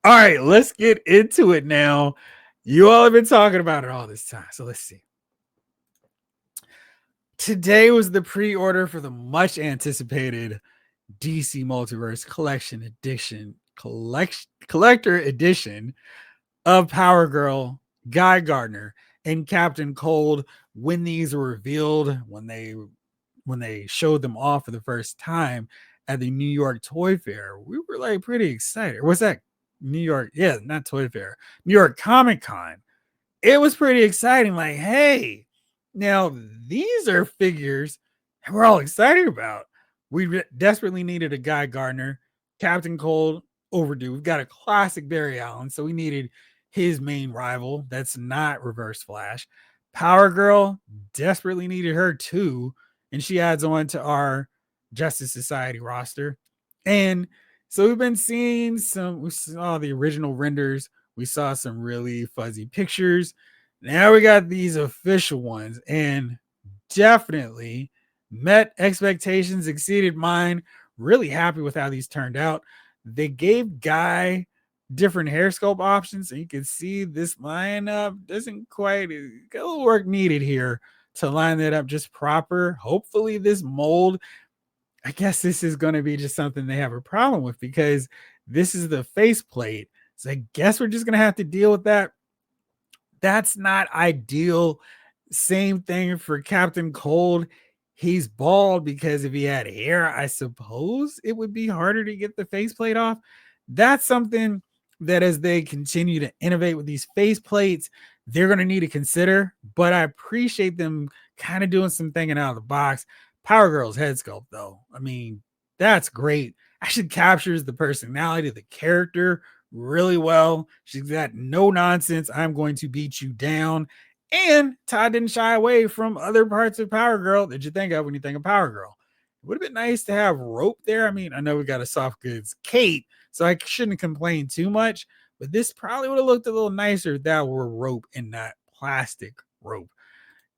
All right, let's get into it now. You all have been talking about it all this time. So let's see. Today was the pre-order for the much anticipated DC Multiverse collector edition of Power Girl, Guy Gardner, and Captain Cold. When these were revealed, when they showed them off for the first time at the New York Toy Fair, we were like pretty excited. What's that? New York, yeah, not Toy Fair, New York Comic Con. It was pretty exciting. Like, hey, now these are figures we're all excited about. We desperately needed a Guy Gardner, Captain Cold, overdue. We've got a classic Barry Allen, so we needed his main rival. That's not Reverse Flash. Power Girl desperately needed her too, and she adds on to our Justice Society roster. And so we've been seeing we saw the original renders, we saw some really fuzzy pictures. Now we got these official ones, and definitely met expectations, exceeded mine. Really happy with how these turned out. They gave Guy different hair sculpt options, and you can see this lineup doesn't quite got a little work needed here to line that up just proper. Hopefully, this mold, I guess this is going to be just something they have a problem with because this is the faceplate. So I guess we're just going to have to deal with that. That's not ideal. Same thing for Captain Cold. He's bald because if he had hair, I suppose it would be harder to get the faceplate off. That's something that as they continue to innovate with these faceplates, they're going to need to consider. But I appreciate them kind of doing some thinking out of the box. Power Girl's head sculpt, though, I mean, that's great. Actually captures the personality of the character really well. She's got no nonsense. I'm going to beat you down. And Todd didn't shy away from other parts of Power Girl that you think of when you think of Power Girl. It would have been nice to have rope there. I mean, I know we got a soft goods Kate, so I shouldn't complain too much, but this probably would have looked a little nicer if that were rope and not plastic rope.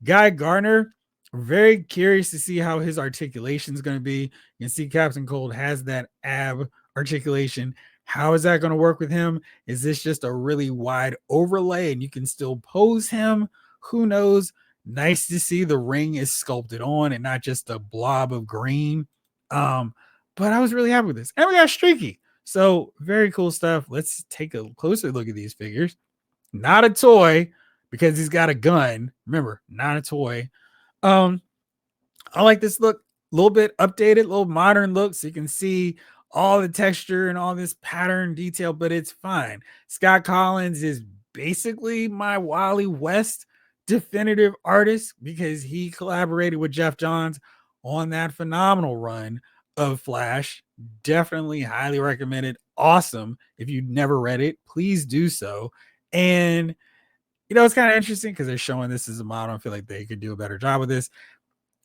Guy Garner, very curious to see how his articulation is going to be. You can see Captain Cold has that ab articulation. How is that going to work with him? Is this just a really wide overlay and you can still pose him? Who knows? Nice to see the ring is sculpted on and not just a blob of green. But I was really happy with this. And we got Streaky. So very cool stuff. Let's take a closer look at these figures. Not a toy because he's got a gun. Remember, not a toy. I like this look, a little bit updated, a little modern look, so you can see all the texture and all this pattern detail, but it's fine. Scott Collins is basically my Wally West definitive artist because he collaborated with Jeff Johns on that phenomenal run of Flash. Definitely highly recommended. Awesome. If you've never read it, please do so. And it's kind of interesting because they're showing this as a model. I feel like they could do a better job with this.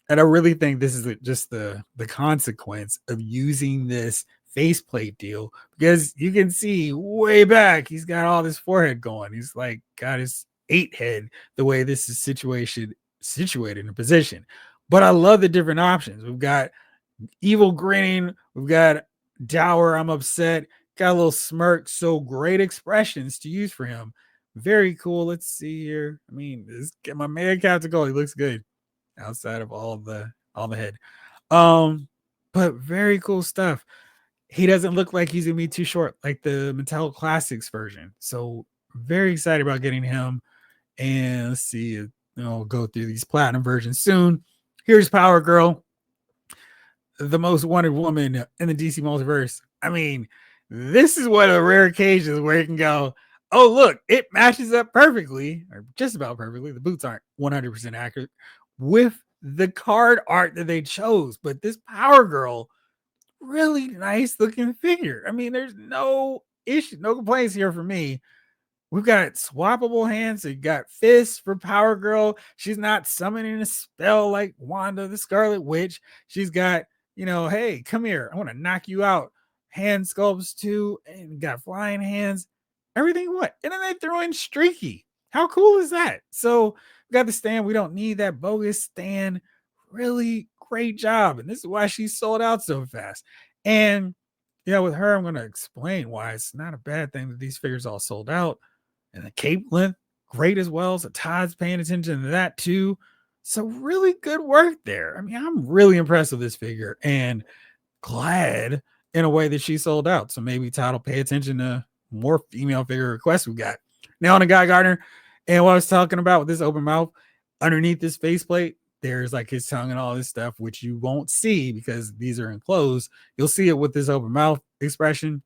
And I really think this is just the consequence of using this faceplate deal because you can see way back he's got all this forehead going. He's like got his 8 head the way this is situated in position. But I love the different options. We've got evil grinning, we've got dour, I'm upset, got a little smirk. So great expressions to use for him. Very cool. Let's see here. I mean, my man Captain Gold, he looks good outside of all the head. But very cool stuff. He doesn't look like he's gonna be too short like the Mattel Classics version. So very excited about getting him. And let's see, go through these platinum versions soon. Here's Power Girl, the most wanted woman in the DC multiverse. I mean, this is one of the rare occasions where you can go, oh, look, it matches up perfectly, or just about perfectly. The boots aren't 100% accurate with the card art that they chose. But this Power Girl, really nice looking figure. I mean, there's no issue, no complaints here for me. We've got swappable hands. So you got fists for Power Girl. She's not summoning a spell like Wanda, the Scarlet Witch. She's got, hey, come here. I want to knock you out. Hand sculpts too. And got flying hands. Everything what? And then they throw in Streaky. How cool is that? So we got the stand. We don't need that bogus stand. Really great job. And this is why she sold out so fast. And Yeah, with her, I'm going to explain why it's not a bad thing that these figures all sold out. And the cape length, great as well. So Todd's paying attention to that too. So really good work there. I mean, I'm really impressed with this figure and glad in a way that she sold out. So maybe Todd will pay attention to more female figure requests we got. Now on the Guy Gardner, and what I was talking about with this open mouth, underneath this faceplate, there's like his tongue and all this stuff, which you won't see because these are enclosed. You'll see it with this open mouth expression.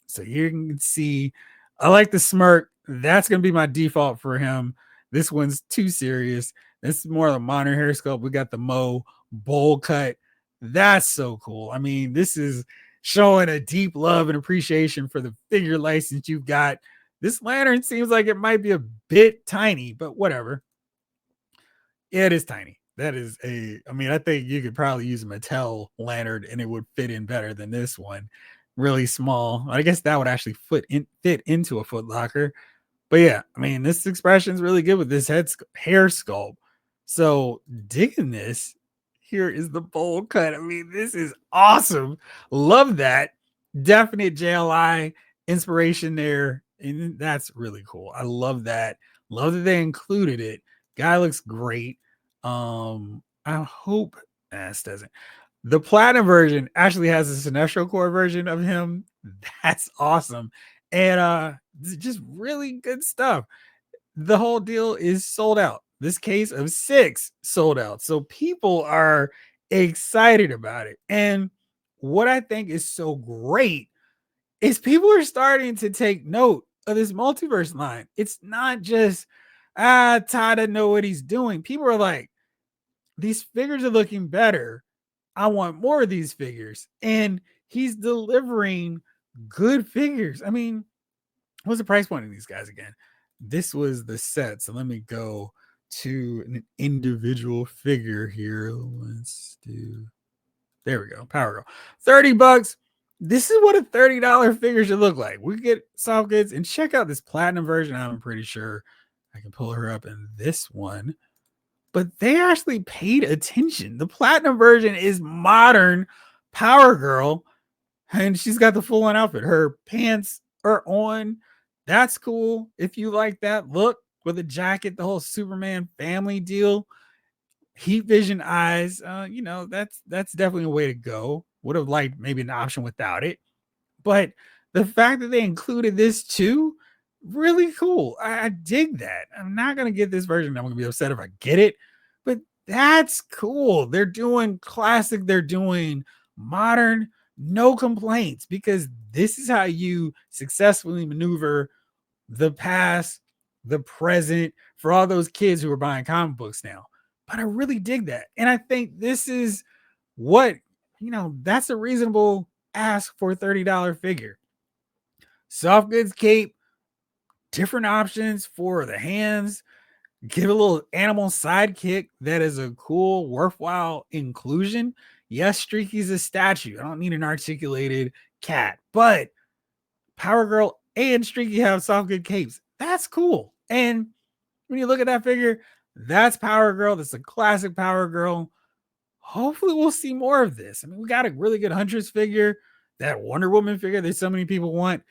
So you can see, I like the smirk. That's going to be my default for him. This one's too serious. This is more of a modern hair sculpt. We got the Mo bowl cut. That's so cool. I mean, this is showing a deep love and appreciation for the figure license you've got. This lantern seems like it might be a bit tiny, but whatever. Yeah, it is tiny. That is I mean, I think you could probably use a Mattel lantern and it would fit in better than this one. Really small. I guess that would actually fit into a Foot Locker. But yeah, I mean, this expression is really good with this hair sculpt. So digging this. Here is the bowl cut. I mean, this is awesome. Love that. Definite JLI inspiration there. And that's really cool. I love that. Love that they included it. Guy looks great. I hope this doesn't. The platinum version actually has a Sinestro Core version of him. That's awesome. And just really good stuff. The whole deal is sold out. This case of 6 sold out. So people are excited about it. And what I think is so great is people are starting to take note of this multiverse line. It's not just Todd doesn't know what he's doing. People are like, these figures are looking better. I want more of these figures. And he's delivering good figures. I mean, what's the price point of these guys again? This was the set. So let me go to an individual figure here. Let's do, there we go. Power Girl. $30. This is what a $30 figure should look like. We get soft goods and check out this platinum version. I'm pretty sure I can pull her up in this one. But they actually paid attention. The platinum version is modern Power Girl, and she's got the full on outfit. Her pants are on. That's cool. If you like that look with a jacket, the whole Superman family deal, heat vision eyes, that's definitely a way to go. Would have liked maybe an option without it. But the fact that they included this too, really cool. I dig that. I'm not going to get this version. I'm going to be upset if I get it, but that's cool. They're doing classic. They're doing modern, no complaints, because this is how you successfully maneuver the past, the present for all those kids who are buying comic books now. But I really dig that. And I think this is what, that's a reasonable ask for a $30 figure. Soft goods cape, different options for the hands, give a little animal sidekick that is a cool, worthwhile inclusion. Yes, Streaky's a statue. I don't need an articulated cat, but Power Girl and Streaky have soft good capes. That's cool. And when you look at that figure, that's Power Girl. That's a classic Power Girl. Hopefully we'll see more of this. I mean, we got a really good Huntress figure, that Wonder Woman figure that so many people want.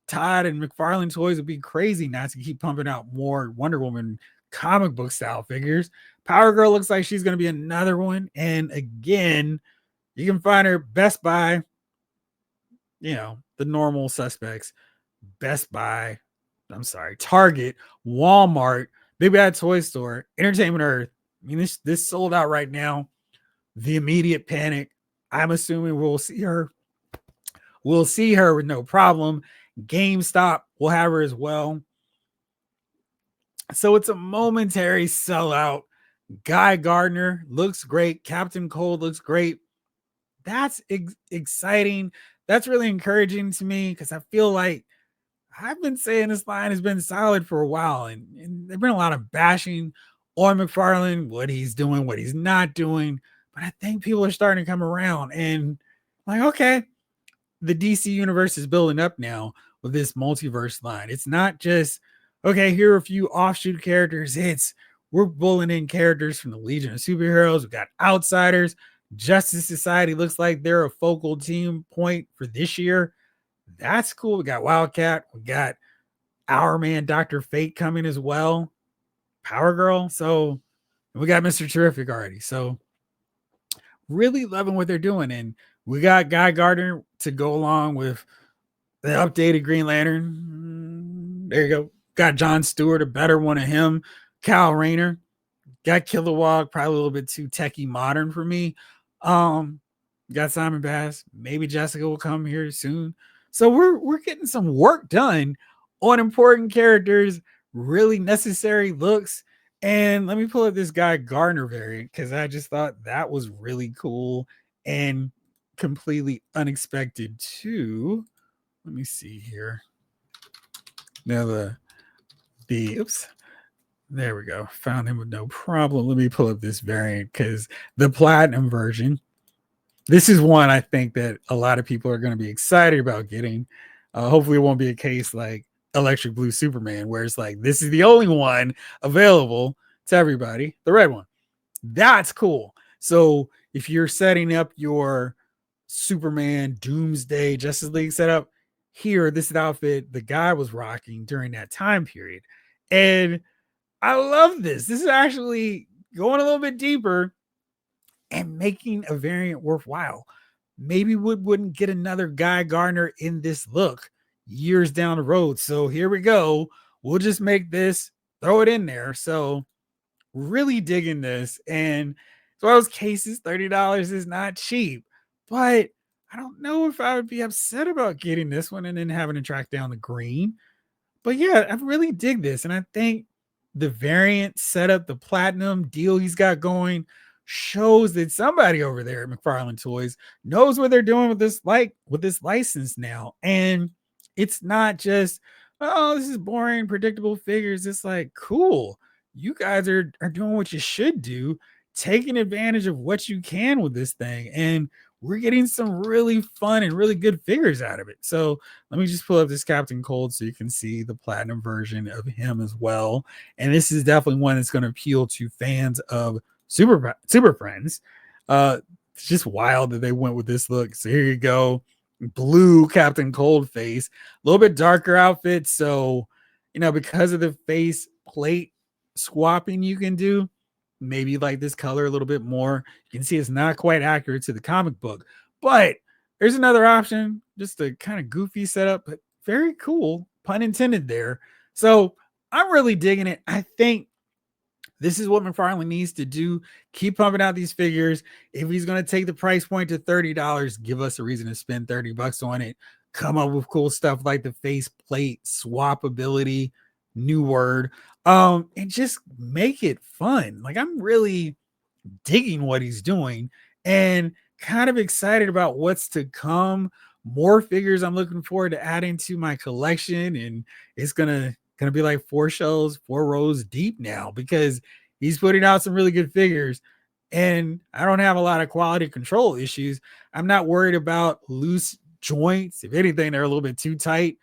Todd and McFarlane Toys would be crazy not to keep pumping out more Wonder Woman comic book style figures. Power Girl looks like she's going to be another one. And again, you can find her Best Buy, the normal suspects. Best Buy, Target, Walmart, Big Bad Toy Store, Entertainment Earth. I mean, this sold out right now. The immediate panic. I'm assuming we'll see her. We'll see her with no problem. GameStop will have her as well. So it's a momentary sellout. Guy Gardner looks great. Captain Cold looks great. That's exciting. That's really encouraging to me because I feel like I've been saying this line has been solid for a while, and there's been a lot of bashing on McFarlane, what he's doing, what he's not doing. But I think people are starting to come around and like, okay, the DC universe is building up now with this multiverse line. It's not just, okay, here are a few offshoot characters. We're pulling in characters from the Legion of Superheroes. We got Outsiders. Justice Society looks like they're a focal team point for this year. That's cool. We got Wildcat. We got our man Dr. Fate coming as well. Power Girl. So we got Mr. Terrific already. So really loving what they're doing. And we got Guy Gardner to go along with the updated Green Lantern. There you go. Got John Stewart, a better one of him. Kyle Rayner. Got Kilowog, probably a little bit too techie modern for me. Got Simon Bass. Maybe Jessica will come here soon. So we're getting some work done on important characters, really necessary looks. And let me pull up this Guy Gardner variant because I just thought that was really cool and completely unexpected too. Let me see here. Now the oops. There we go. Found him with no problem. Let me pull up this variant because the platinum version, this is one I think that a lot of people are going to be excited about getting. Hopefully it won't be a case like Electric Blue Superman, where it's like, this is the only one available to everybody, the red one. That's cool. So if you're setting up your Superman Doomsday Justice League setup, here, this is the outfit the guy was rocking during that time period. And I love this. This is actually going a little bit deeper and making a variant worthwhile. Maybe we wouldn't get another Guy Gardner in this look years down the road. So here we go. We'll just make this, throw it in there. So really digging this. And so those cases, $30 is not cheap, but I don't know if I would be upset about getting this one and then having to track down the green. But yeah, I really dig this. And I think the variant setup, the platinum deal he's got going, shows that somebody over there at McFarlane Toys knows what they're doing with this, like with this license now. And it's not just, oh, this is boring, predictable figures. It's like, cool. You guys are doing what you should do, taking advantage of what you can with this thing. And we're getting some really fun and really good figures out of it. So let me just pull up this Captain Cold so you can see the platinum version of him as well. And this is definitely one that's going to appeal to fans of Super Friends. It's just wild that they went with this look. So here you go. Blue Captain Cold face, a little bit darker outfit. So, because of the face plate swapping you can do, maybe like this color a little bit more. You can see it's not quite accurate to the comic book, but there's another option, just a kind of goofy setup, but very cool, pun intended there. So I'm really digging it. I think this is what McFarlane needs to do. Keep pumping out these figures. If he's going to take the price point to $30, give us a reason to spend $30 on it. Come up with cool stuff like the face plate swappability, new word, and just make it fun. Like, I'm really digging what he's doing and kind of excited about what's to come. More figures I'm looking forward to adding to my collection, and it's gonna be like 4 rows deep now because he's putting out some really good figures, and I don't have a lot of quality control issues. I'm not worried about loose joints. If anything, they're a little bit too tight.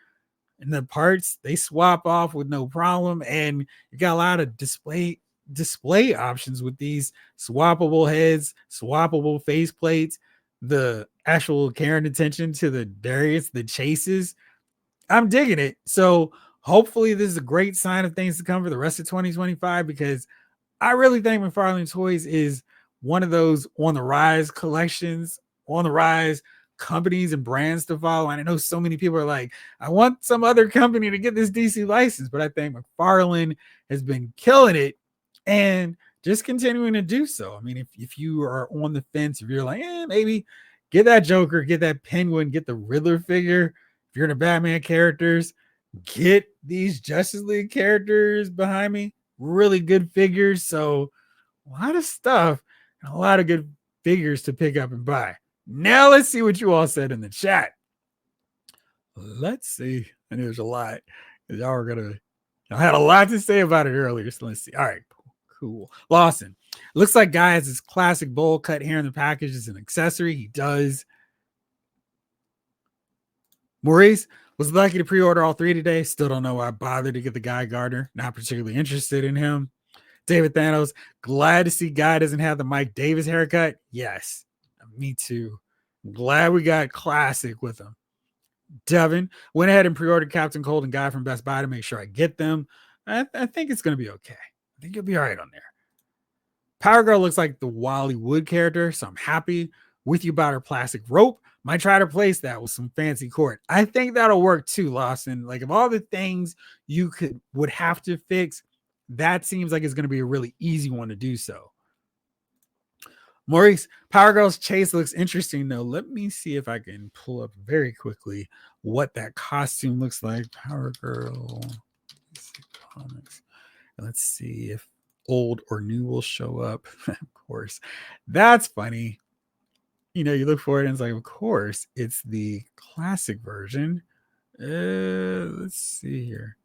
And the parts, they swap off with no problem. And you got a lot of display options with these swappable heads, swappable face plates, the actual care and attention to the the chases. I'm digging it. So hopefully this is a great sign of things to come for the rest of 2025, because I really think McFarlane Toys is one of those on the rise collections, on the rise companies and brands to follow. And I know so many people are like, I want some other company to get this DC license, but I think McFarlane has been killing it and just continuing to do so. I mean, if you are on the fence, if you're like, maybe get that Joker, get that Penguin, get the Riddler figure. If you're into Batman characters, get these Justice League characters behind me. Really good figures. So a lot of stuff and a lot of good figures to pick up and buy. Now let's see what you all said in the chat. Let's see. I knew there's a lot. I had a lot to say about it earlier. So let's see. All right. Cool. Lawson. Looks like Guy has his classic bowl cut hair in the package as an accessory. He does. Maurice was lucky to pre-order all 3 today. Still don't know why I bothered to get the Guy Gardner. Not particularly interested in him. David Thanos, glad to see Guy doesn't have the Mike Davis haircut. Yes. Me too. Glad we got classic with them. Devin went ahead and pre-ordered Captain Cold and Guy from Best Buy to make sure I get them. I think it's going to be okay. I think you'll be all right on there. Power Girl looks like the Wally Wood character, so I'm happy with you about her plastic rope. Might try to replace that with some fancy cord. I think that'll work too, Lawson. Like, of all the things you would have to fix, that seems like it's going to be a really easy one to do so. Maurice, Power Girl's chase looks interesting though. Let me see if I can pull up very quickly what that costume looks like. Power Girl comics. Let's see if old or new will show up. Of course. That's funny. You know, you look for it and it's like, of course, it's the classic version. Let's see here.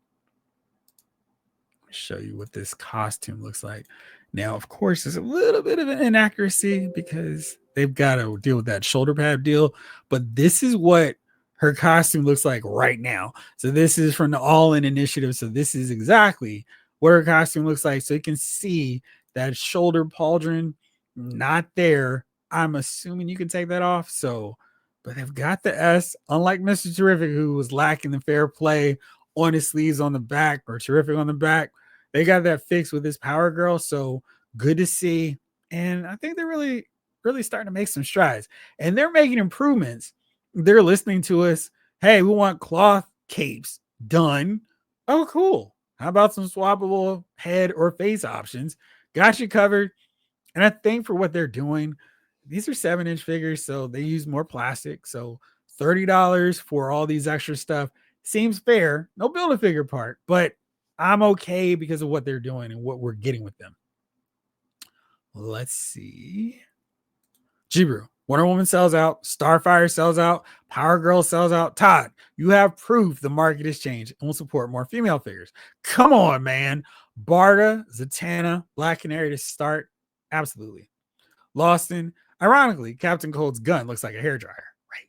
Show you what this costume looks like. Now, of course, there's a little bit of an inaccuracy because they've got to deal with that shoulder pad deal, but this is what her costume looks like right now. So this is from the All In Initiative. So this is exactly what her costume looks like. So you can see that shoulder pauldron not there. I'm assuming you can take that off. So, but they've got the S, unlike Mr. Terrific, who was lacking the fair play on his sleeves on the back or Terrific on the back. They got that fixed with this Power Girl. So good to see. And I think they're really, really starting to make some strides. And they're making improvements. They're listening to us. Hey, we want cloth capes done. Oh, cool. How about some swappable head or face options? Got you covered. And I think for what they're doing, these are 7-inch figures, so they use more plastic. So $30 for all these extra stuff seems fair. No Build-A-Figure part, but I'm okay because of what they're doing and what we're getting with them. Let's see. Jibru, Wonder Woman sells out. Starfire sells out. Power Girl sells out. Todd, you have proof the market has changed and will support more female figures. Come on, man. Barda, Zatanna, Black Canary to start. Absolutely. Lawson, ironically, Captain Cold's gun looks like a hairdryer. Right.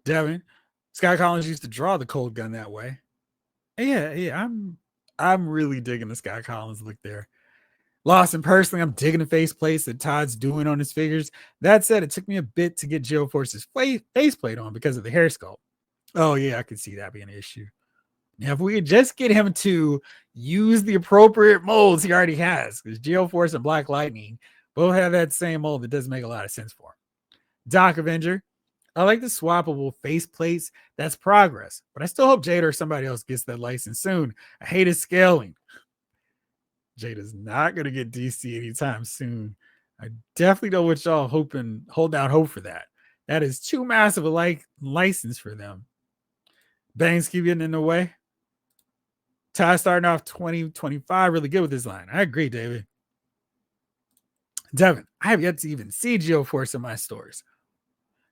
Devin, Scott Collins used to draw the Cold gun that way. Yeah, I'm really digging the Scott Collins look there. Lawson, personally, I'm digging the faceplates that Todd's doing on his figures. That said, it took me a bit to get Geoforce's faceplate on because of the hair sculpt. Oh, yeah, I could see that being an issue. Now, if we could just get him to use the appropriate molds he already has, because Geoforce and Black Lightning both have that same mold that doesn't make a lot of sense for him. Doc Avenger, I like the swappable faceplates. That's progress, but I still hope Jada or somebody else gets that license soon. I hate his scaling. Jada's not going to get DC anytime soon. I definitely don't want y'all hold out hope for that. That is too massive a license for them. Bangs keep getting in the way. Ty starting off 2025 really good with this line. I agree, David. Devin, I have yet to even see Geoforce in my stores.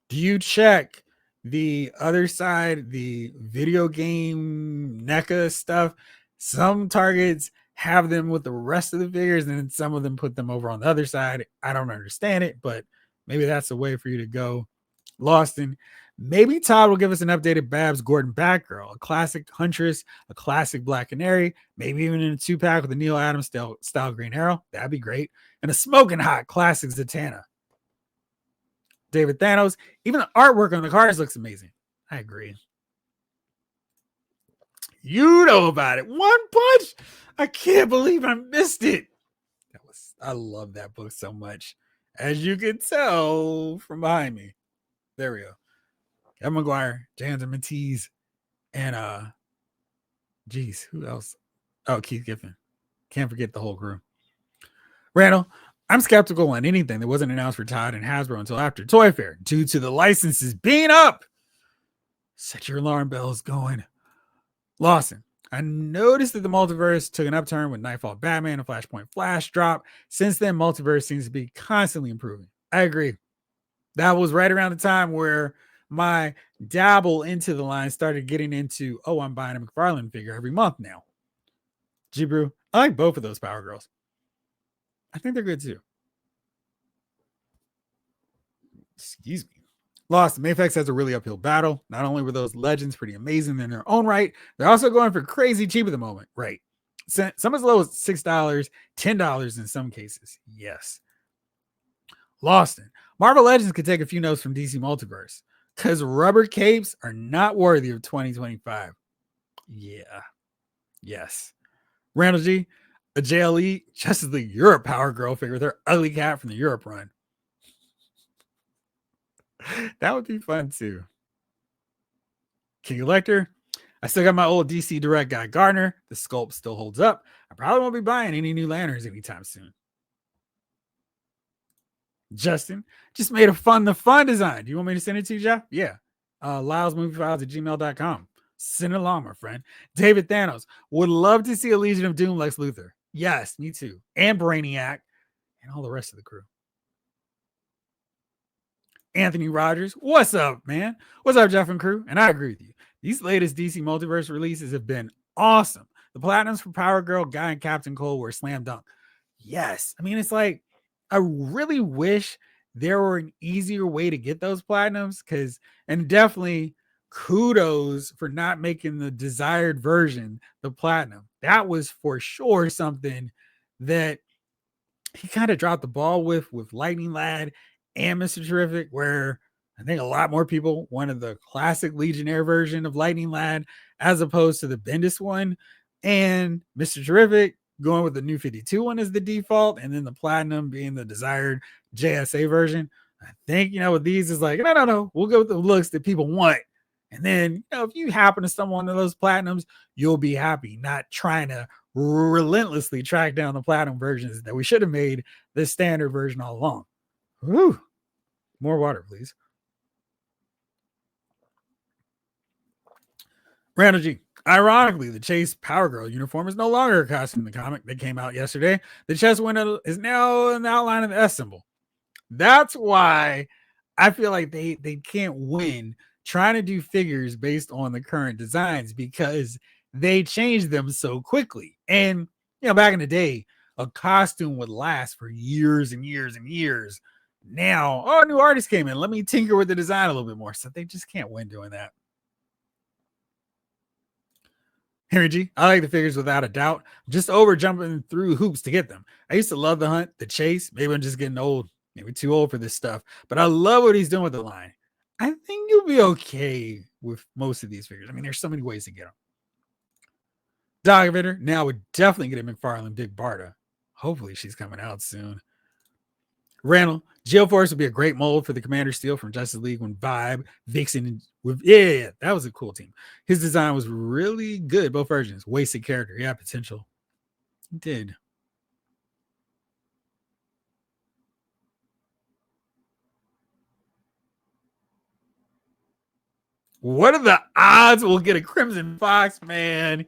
Do you check the other side, the video game NECA stuff? Some Targets have them with the rest of the figures, and then some of them put them over on the other side. I don't understand it, but maybe that's a way for you to go. Lawson, maybe Todd will give us an updated Babs Gordon Batgirl, a classic Huntress, a classic Black Canary, maybe even in a 2-pack with a Neil Adams style Green Arrow. That'd be great. And a smoking hot classic Zatanna. David Thanos, even the artwork on the cards looks amazing. I agree. You know about it. One Punch. I can't believe I missed it. I love that book so much. As you can tell from behind me. There we go. Kevin McGuire, James and Matisse, and geez, who else? Oh, Keith Giffen. Can't forget the whole crew. Randall, I'm skeptical on anything that wasn't announced for Todd and Hasbro until after Toy Fair due to the licenses being up. Set your alarm bells going. Lawson, I noticed that the multiverse took an upturn with Nightfall Batman and Flashpoint Flash drop. Since then, multiverse seems to be constantly improving. I agree. That was right around the time where my dabble into the line started getting into, I'm buying a McFarlane figure every month now. Jibru, I like both of those Power Girls. I think they're good too. Excuse me. Lost. Mayfex has a really uphill battle. Not only were those legends pretty amazing in their own right, they're also going for crazy cheap at the moment. Right. Some as low as $6, $10 in some cases. Yes. Lawson, Marvel Legends could take a few notes from DC Multiverse because rubber capes are not worthy of 2025. Yeah. Yes. Randall G, a JLE, Justice League Europe Power Girl figure with her ugly cat from the Europe run. That would be fun too. King Elector, I still got my old DC Direct Guy Gardner. The sculpt still holds up. I probably won't be buying any new lanterns anytime soon. Justin, just made a fun design. Do you want me to send it to you, Jeff? Yeah. LylesMovieFiles at gmail.com. Send it along, my friend. David Thanos, would love to see a Legion of Doom Lex Luthor. Yes, me too. And Brainiac and all the rest of the crew. Anthony Rogers, what's up, man? What's up, Jeff and crew? And I agree with you. These latest DC Multiverse releases have been awesome. The platinums for Power Girl, Guy, and Captain Cold were slam dunk. Yes. I mean, it's like, I really wish there were an easier way to get those platinums and definitely kudos for not making the desired version the platinum. That was for sure something that he kind of dropped the ball with Lightning Lad and Mr. Terrific, where I think a lot more people wanted the classic Legionnaire version of Lightning Lad as opposed to the Bendis one. And Mr. Terrific going with the new 52 one as the default, and then the platinum being the desired JSA version. I think, with these is like, no, we'll go with the looks that people want. And then, if you happen to stumble into those platinums, you'll be happy, not trying to relentlessly track down the platinum versions that we should have made the standard version all along. Whew. More water, please. Randall G. Ironically, the Chase Power Girl uniform is no longer a costume in the comic that came out yesterday. The chest window is now in the outline of the S symbol. That's why I feel like they can't win trying to do figures based on the current designs because they changed them so quickly. And, back in the day, a costume would last for years and years and years. Now, a new artist came in. Let me tinker with the design a little bit more. So they just can't win doing that. Henry G, I like the figures without a doubt. Just over jumping through hoops to get them. I used to love the hunt, the chase. Maybe I'm just getting old, maybe too old for this stuff. But I love what he's doing with the line. I think you'll be okay with most of these figures. I mean, there's so many ways to get them. Dog Vitter, now would definitely get a McFarlane Big Barda. Hopefully she's coming out soon. Randall, Geoforce would be a great mold for the Commander Steel from Justice League when Vibe, Vixen, that was a cool team. His design was really good, both versions. Wasted character, yeah, potential. He did. What are the odds we'll get a Crimson Fox, man?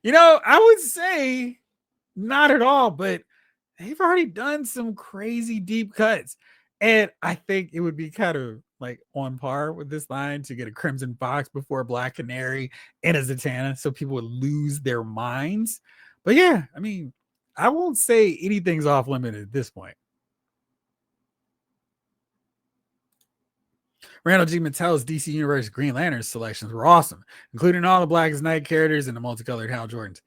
I would say not at all, but they've already done some crazy deep cuts. And I think it would be kind of like on par with this line to get a Crimson Fox before a Black Canary and a Zatanna, so people would lose their minds. But yeah, I mean, I won't say anything's off limit at this point. Randall G. Mattel's DC Universe Green Lantern selections were awesome, including all the Blackest Night characters and the multicolored Hal Jordans.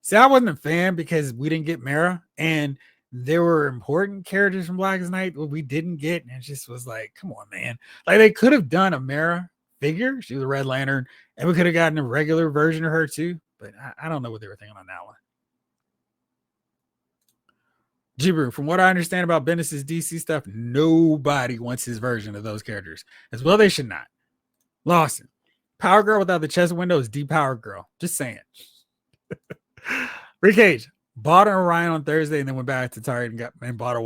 See, I wasn't a fan because we didn't get Mara, and there were important characters from Blackest Night that we didn't get, and it just was like, come on, man. Like, they could have done a Mara figure. She was a Red Lantern, and we could have gotten a regular version of her too, but I don't know what they were thinking on that one. Jibru, from what I understand about Bendis' DC stuff, nobody wants his version of those characters. As well, they should not. Lawson, Power Girl without the chest window is Power Girl. Just saying. Rick Cage, bought an Orion on Thursday and then went back to Target and bought a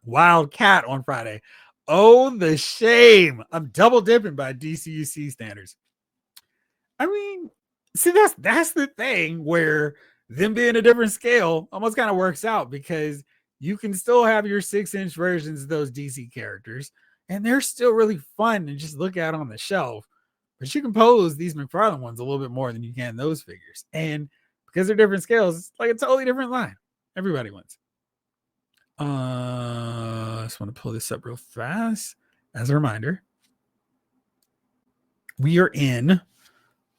Wildcat on Friday. Oh, the shame. I'm double dipping by DCUC standards. I mean, see, that's the thing where them being a different scale almost kind of works out because you can still have your 6-inch versions of those DC characters, and they're still really fun to just look at on the shelf. But you can pose these McFarlane ones a little bit more than you can those figures. And because they're different scales, it's like a totally different line. Everybody wins. I just want to pull this up real fast. As a reminder, we are in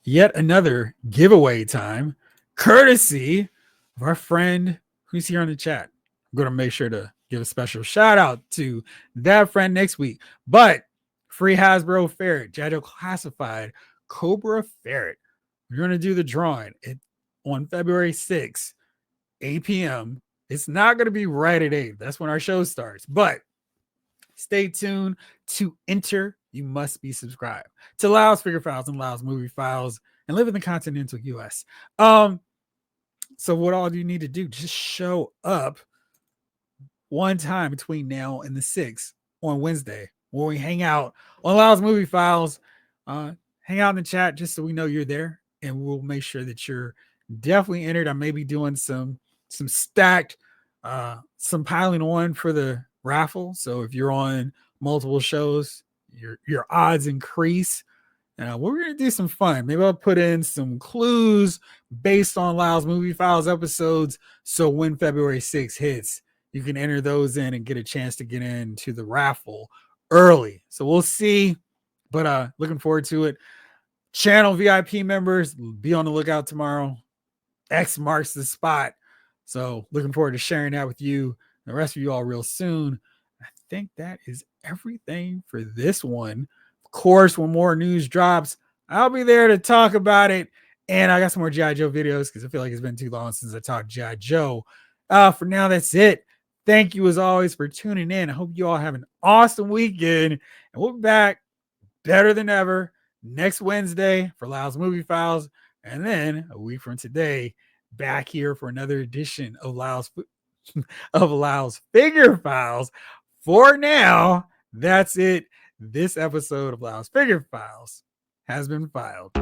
yet another giveaway time, courtesy of our friend who's here on the chat. I'm going to make sure to give a special shout out to that friend next week. But free Hasbro Ferret, Jajo Classified, Cobra Ferret. We're going to do the drawing on February 6th, 8 p.m. It's not going to be right at 8. That's when our show starts. But stay tuned. To enter, you must be subscribed to Lyle's Figure Files and Lyle's Movie Files and live in the continental U.S. So what all do you need to do? Just show up one time between now and the 6th on Wednesday where we hang out on Lyle's Movie Files. Hang out in the chat just so we know you're there, and we'll make sure that you're definitely entered. I may be doing some stacked, some piling on for the raffle. So if you're on multiple shows, your odds increase. We're going to do some fun. Maybe I'll put in some clues based on Lyle's Movie Files episodes. So when February 6th hits, you can enter those in and get a chance to get into the raffle early. So we'll see. But looking forward to it. Channel VIP members, be on the lookout tomorrow. X marks the spot. So looking forward to sharing that with you, the rest of you all real soon. I think that is everything for this one. Of course, when more news drops, I'll be there to talk about it. And I got some more G.I. Joe videos because I feel like it's been too long since I talked G.I. Joe. For now, that's it. Thank you as always for tuning in. I hope you all have an awesome weekend. And we'll be back better than ever next Wednesday for Lyle's Movie Files. And then a week from today, back here for another edition of Lyle's Figure Files. For now, that's it. This episode of Lyle's Figure Files has been filed.